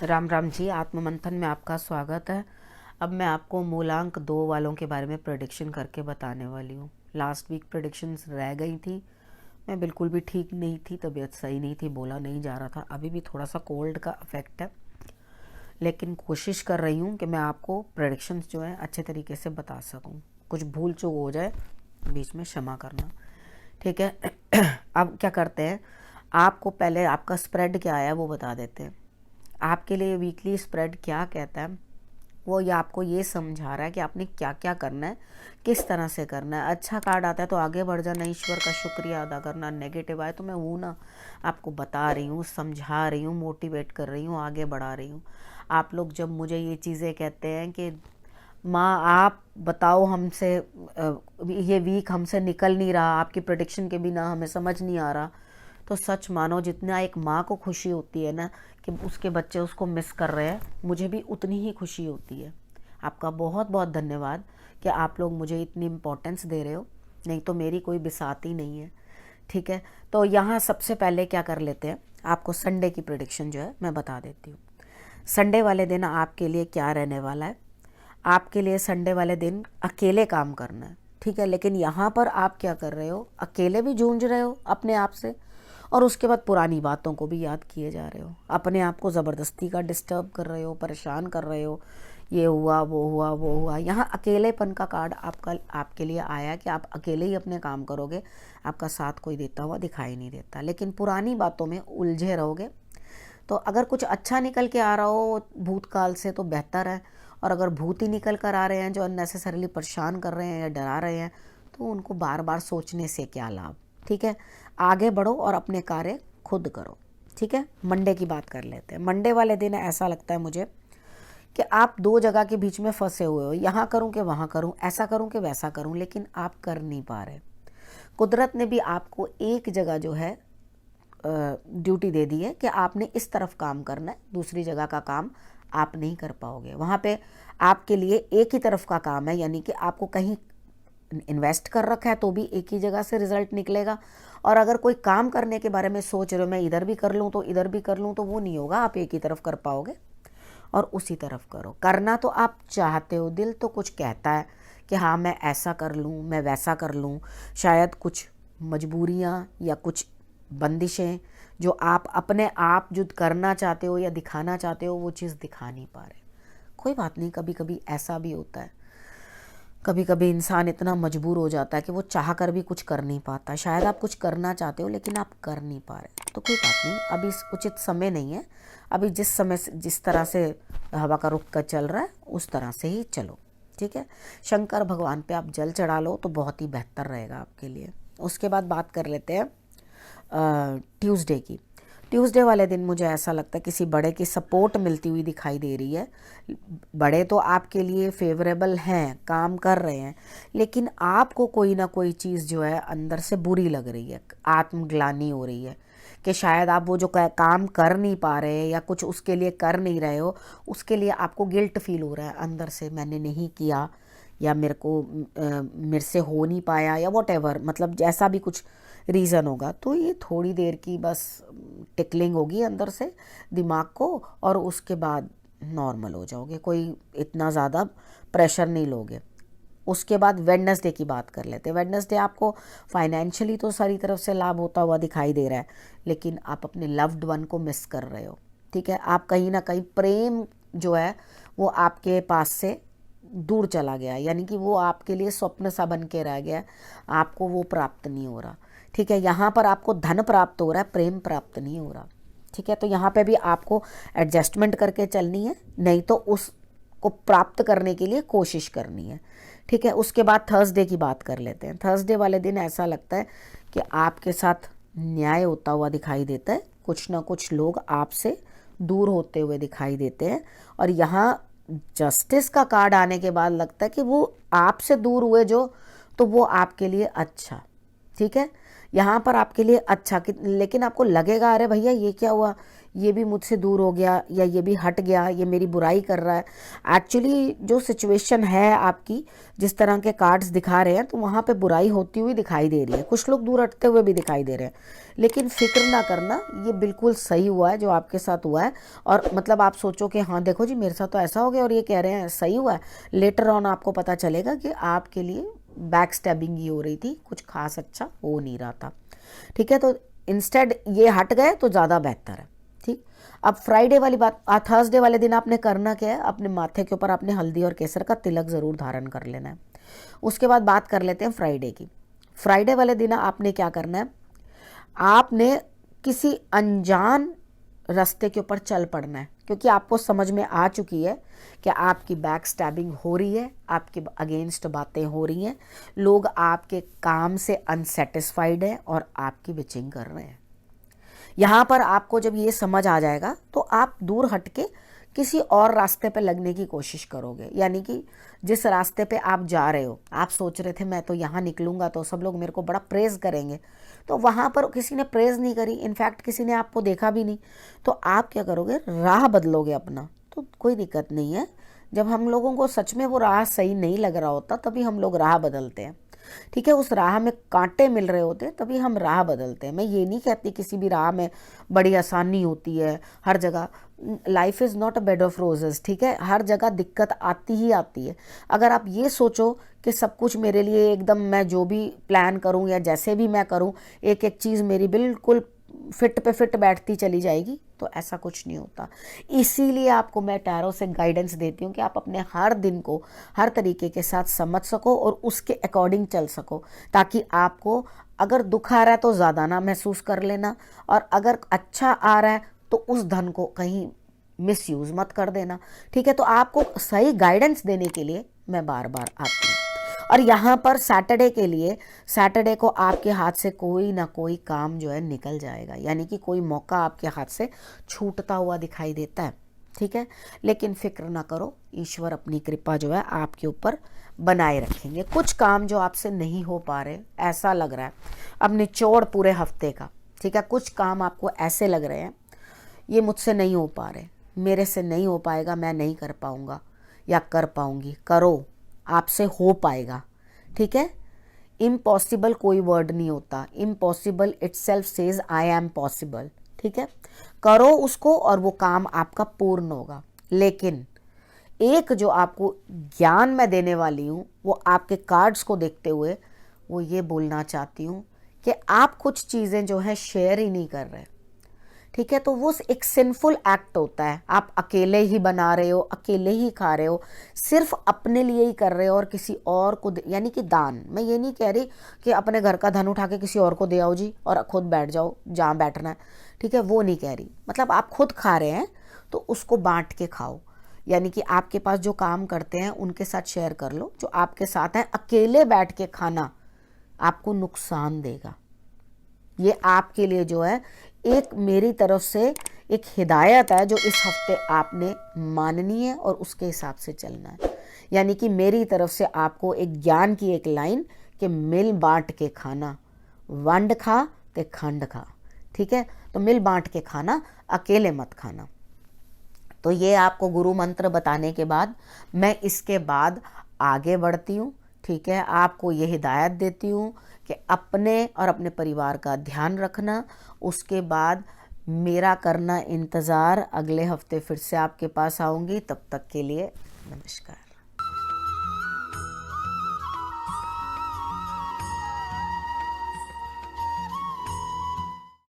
राम राम जी। आत्ममंथन में आपका स्वागत है। अब मैं आपको मूलांक 2 वालों के बारे में प्रेडिक्शन करके बताने वाली हूँ। लास्ट वीक प्रेडिक्शंस रह गई थी, मैं बिल्कुल भी ठीक नहीं थी, तबीयत सही नहीं थी, बोला नहीं जा रहा था। अभी भी थोड़ा सा कोल्ड का इफेक्ट है, लेकिन कोशिश कर रही हूँ कि मैं आपको प्रेडिक्शंस जो है अच्छे तरीके से बता सकूँ। कुछ भूल चूक हो जाए बीच में क्षमा करना, ठीक है। अब क्या करते हैं, आपको पहले आपका स्प्रेड क्या आया वो बता देते हैं। आपके लिए वीकली स्प्रेड क्या कहता है, वो ये आपको ये समझा रहा है कि आपने क्या क्या करना है, किस तरह से करना है। अच्छा कार्ड आता है तो आगे बढ़ जाना, ईश्वर का शुक्रिया अदा करना। नेगेटिव आए तो मैं हूँ ना, आपको बता रही हूँ, समझा रही हूँ, मोटिवेट कर रही हूँ, आगे बढ़ा रही हूँ। आप लोग जब मुझे ये चीज़ें कहते हैं कि माँ आप बताओ हमसे, ये वीक हमसे निकल नहीं रहा, आपकी प्रेडिक्शन के बिना हमें समझ नहीं आ रहा, तो सच मानो जितना एक माँ को खुशी होती है ना कि उसके बच्चे उसको मिस कर रहे हैं, मुझे भी उतनी ही खुशी होती है। आपका बहुत बहुत धन्यवाद कि आप लोग मुझे इतनी इम्पोर्टेंस दे रहे हो, नहीं तो मेरी कोई बिसाती नहीं है, ठीक है। तो यहाँ सबसे पहले क्या कर लेते हैं, आपको संडे की प्रेडिक्शन जो है मैं बता देती हूँ। संडे वाले दिन आपके लिए क्या रहने वाला है। आपके लिए संडे वाले दिन अकेले काम करना है, ठीक है। लेकिन यहाँ पर आप क्या कर रहे हो, अकेले भी जूझ रहे हो अपने आप से, और उसके बाद पुरानी बातों को भी याद किए जा रहे हो, अपने आप को ज़बरदस्ती का डिस्टर्ब कर रहे हो, परेशान कर रहे हो, ये हुआ वो हुआ वो हुआ। यहाँ अकेलेपन का कार्ड आपके लिए आया कि आप अकेले ही अपने काम करोगे, आपका साथ कोई देता हुआ दिखाई नहीं देता, लेकिन पुरानी बातों में उलझे रहोगे। तो अगर कुछ अच्छा निकल के आ रहा हो भूतकाल से तो बेहतर है, और अगर भूत ही निकल कर आ रहे हैं जो अननेसेसरीली परेशान कर रहे हैं या डरा रहे हैं, तो उनको बार बार सोचने से क्या लाभ, ठीक है। आगे बढ़ो और अपने कार्य खुद करो, ठीक है। मंडे की बात कर लेते हैं। मंडे वाले दिन ऐसा लगता है मुझे कि आप दो जगह के बीच में फंसे हुए हो, यहाँ करूँ कि वहाँ करूँ, ऐसा करूँ कि वैसा करूँ, लेकिन आप कर नहीं पा रहे। कुदरत ने भी आपको एक जगह जो है ड्यूटी दे दी है कि आपने इस तरफ काम करना है, दूसरी जगह का काम आप नहीं कर पाओगे। वहाँ पे आपके लिए एक ही तरफ का काम है, यानी कि आपको कहीं इन्वेस्ट कर रखा है तो भी एक ही जगह से रिजल्ट निकलेगा, और अगर कोई काम करने के बारे में सोच रहे हो मैं इधर भी कर लूँ तो इधर भी कर लूँ, तो वो नहीं होगा, आप एक ही तरफ कर पाओगे और उसी तरफ करो। करना तो आप चाहते हो, दिल तो कुछ कहता है कि हाँ मैं ऐसा कर लूँ, मैं वैसा कर लूँ। शायद कुछ मजबूरियाँ या कुछ बंदिशें जो आप अपने आप जो करना चाहते हो या दिखाना चाहते हो, वो चीज़ दिखा नहीं पा रहे। कोई बात नहीं, कभी कभी ऐसा भी होता है। कभी कभी इंसान इतना मजबूर हो जाता है कि वो चाह कर भी कुछ कर नहीं पाता। शायद आप कुछ करना चाहते हो लेकिन आप कर नहीं पा रहे, तो कोई बात नहीं, अभी उचित समय नहीं है। अभी जिस समय से जिस तरह से हवा का रुख का चल रहा है उस तरह से ही चलो, ठीक है। शंकर भगवान पे आप जल चढ़ा लो तो बहुत ही बेहतर रहेगा आपके लिए। उसके बाद बात कर लेते हैं ट्यूसडे की। ट्यूसडे वाले दिन मुझे ऐसा लगता है किसी बड़े की सपोर्ट मिलती हुई दिखाई दे रही है। बड़े तो आपके लिए फेवरेबल हैं, काम कर रहे हैं, लेकिन आपको कोई ना कोई चीज़ जो है अंदर से बुरी लग रही है, आत्मग्लानि हो रही है कि शायद आप वो जो काम कर नहीं पा रहे या कुछ उसके लिए कर नहीं रहे हो, उसके लिए आपको गिल्ट फील हो रहा है अंदर से, मैंने नहीं किया या मेरे से हो नहीं पाया या वॉट एवर, मतलब जैसा भी कुछ रीज़न होगा। तो ये थोड़ी देर की बस टिकलिंग होगी अंदर से दिमाग को, और उसके बाद नॉर्मल हो जाओगे, कोई इतना ज़्यादा प्रेशर नहीं लोगे। उसके बाद वेडनेसडे की बात कर लेते हैं। वेडनेसडे आपको फाइनेंशियली तो सारी तरफ से लाभ होता हुआ दिखाई दे रहा है, लेकिन आप अपने लव्ड वन को मिस कर रहे हो, ठीक है। आप कहीं ना कहीं प्रेम जो है वो आपके पास से दूर चला गया, यानी कि वो आपके लिए स्वप्न सा बन के रह गया, आपको वो प्राप्त नहीं हो रहा, ठीक है। यहाँ पर आपको धन प्राप्त हो रहा है, प्रेम प्राप्त नहीं हो रहा, ठीक है। तो यहाँ पे भी आपको एडजस्टमेंट करके चलनी है, नहीं तो उसको प्राप्त करने के लिए कोशिश करनी है, ठीक है। उसके बाद थर्सडे की बात कर लेते हैं। थर्सडे वाले दिन ऐसा लगता है कि आपके साथ न्याय होता हुआ दिखाई देता है, कुछ ना कुछ लोग आपसे दूर होते हुए दिखाई देते हैं, और यहाँ जस्टिस का कार्ड आने के बाद लगता है कि वो आपसे दूर हुए जो, तो वो आपके लिए अच्छा, ठीक है, यहाँ पर आपके लिए अच्छा लेकिन आपको लगेगा अरे भैया ये क्या हुआ, ये भी मुझसे दूर हो गया या ये भी हट गया, ये मेरी बुराई कर रहा है। एक्चुअली जो सिचुएशन है आपकी, जिस तरह के कार्ड्स दिखा रहे हैं, तो वहाँ पे बुराई होती हुई दिखाई दे रही है, कुछ लोग दूर हटते हुए भी दिखाई दे रहे हैं। लेकिन फिक्र ना करना, ये बिल्कुल सही हुआ है जो आपके साथ हुआ है। और मतलब आप सोचो कि हाँ देखो जी मेरे साथ तो ऐसा हो गया और ये कह रहे हैं सही हुआ है, लेटर ऑन आपको पता चलेगा कि आपके लिए बैक स्टैबिंग ही हो रही थी, कुछ खास अच्छा हो नहीं रहा था। ठीक है, तो इंस्टेड ये हट गए तो ज़्यादा बेहतर है। ठीक, अब फ्राइडे वाली बात, थर्सडे वाले दिन आपने करना क्या है, अपने माथे के ऊपर आपने हल्दी और केसर का तिलक ज़रूर धारण कर लेना है। उसके बाद बात कर लेते हैं फ्राइडे की। फ्राइडे वाले दिन आपने क्या करना है, आपने किसी अनजान रास्ते के ऊपर चल पड़ना है, क्योंकि आपको समझ में आ चुकी है कि आपकी बैक स्टैबिंग हो रही है, आपके अगेंस्ट बातें हो रही हैं, लोग आपके काम से अनसेटिस्फाइड हैं और आपकी बिचिंग कर रहे हैं। यहाँ पर आपको जब ये समझ आ जाएगा तो आप दूर हटके किसी और रास्ते पे लगने की कोशिश करोगे। यानी कि जिस रास्ते पे आप जा रहे हो, आप सोच रहे थे मैं तो यहाँ निकलूंगा तो सब लोग मेरे को बड़ा प्रेज़ करेंगे, तो वहाँ पर किसी ने प्रेज़ नहीं करी, इनफैक्ट किसी ने आपको देखा भी नहीं, तो आप क्या करोगे, राह बदलोगे अपना। तो कोई दिक्कत नहीं है, जब हम लोगों को सच में वो राह सही नहीं लग रहा होता तभी हम लोग राह बदलते हैं। ठीक है, उस राह में कांटे मिल रहे होते हैं तभी हम राह बदलते हैं। मैं ये नहीं कहती किसी भी राह में बड़ी आसानी होती है, हर जगह life is not a bed of roses. ठीक है, हर जगह दिक्कत आती ही आती है। अगर आप ये सोचो कि सब कुछ मेरे लिए एकदम, मैं जो भी प्लान करूं या जैसे भी मैं करूं, एक एक चीज़ मेरी बिल्कुल फिट पे फिट बैठती चली जाएगी, तो ऐसा कुछ नहीं होता। इसीलिए आपको मैं टैरो से गाइडेंस देती हूँ कि आप अपने हर दिन को हर तरीके के साथ समझ सको और उसके अकॉर्डिंग चल सको, ताकि आपको अगर दुख आ रहा है तो ज़्यादा ना महसूस कर लेना, और अगर अच्छा आ रहा है तो उस धन को कहीं मिसयूज़ मत कर देना। ठीक है, तो आपको सही गाइडेंस देने के लिए मैं बार बार आती हूँ। और यहाँ पर सैटरडे के लिए, सैटरडे को आपके हाथ से कोई ना कोई काम जो है निकल जाएगा, यानी कि कोई मौका आपके हाथ से छूटता हुआ दिखाई देता है। ठीक है, लेकिन फिक्र ना करो, ईश्वर अपनी कृपा जो है आपके ऊपर बनाए रखेंगे। कुछ काम जो आपसे नहीं हो पा रहे, ऐसा लग रहा है, अब निचोड़ पूरे हफ्ते का। ठीक है, कुछ काम आपको ऐसे लग रहे हैं ये मुझसे नहीं हो पा रहे, मेरे से नहीं हो पाएगा, मैं नहीं कर पाऊंगा या कर पाऊंगी, करो, आपसे हो पाएगा। ठीक है, इम्पॉसिबल कोई वर्ड नहीं होता, impossible itself says I am possible. ठीक है, करो उसको और वो काम आपका पूर्ण होगा। लेकिन एक जो आपको ज्ञान मैं देने वाली हूँ, वो आपके कार्ड्स को देखते हुए वो ये बोलना चाहती हूँ कि आप कुछ चीज़ें जो है शेयर ही नहीं कर रहे। ठीक है, तो वो एक सिंफुल एक्ट होता है, आप अकेले ही बना रहे हो, अकेले ही खा रहे हो, सिर्फ अपने लिए ही कर रहे हो और किसी और को यानी कि दान। मैं ये नहीं कह रही कि अपने घर का धन उठा के किसी और को दे आओ जी और खुद बैठ जाओ जहाँ बैठना है। ठीक है, वो नहीं कह रही, मतलब आप खुद खा रहे हैं तो उसको बांट के खाओ। यानी कि आपके पास जो काम करते हैं उनके साथ शेयर कर लो, जो आपके साथ हैं। अकेले बैठ के खाना आपको नुकसान देगा। ये आपके लिए जो है एक मेरी तरफ से एक हिदायत है जो इस हफ्ते आपने माननी है और उसके हिसाब से चलना है। यानी कि मेरी तरफ से आपको एक ज्ञान की एक लाइन कि मिल बांट के खाना, वंड खा ते खंड खा। ठीक है, तो मिल बांट के खाना, अकेले मत खाना। तो ये आपको गुरु मंत्र बताने के बाद मैं इसके बाद आगे बढ़ती हूँ। ठीक है, आपको ये हिदायत देती हूँ कि अपने और अपने परिवार का ध्यान रखना। उसके बाद मेरा करना इंतज़ार, अगले हफ्ते फिर से आपके पास आऊँगी। तब तक के लिए नमस्कार।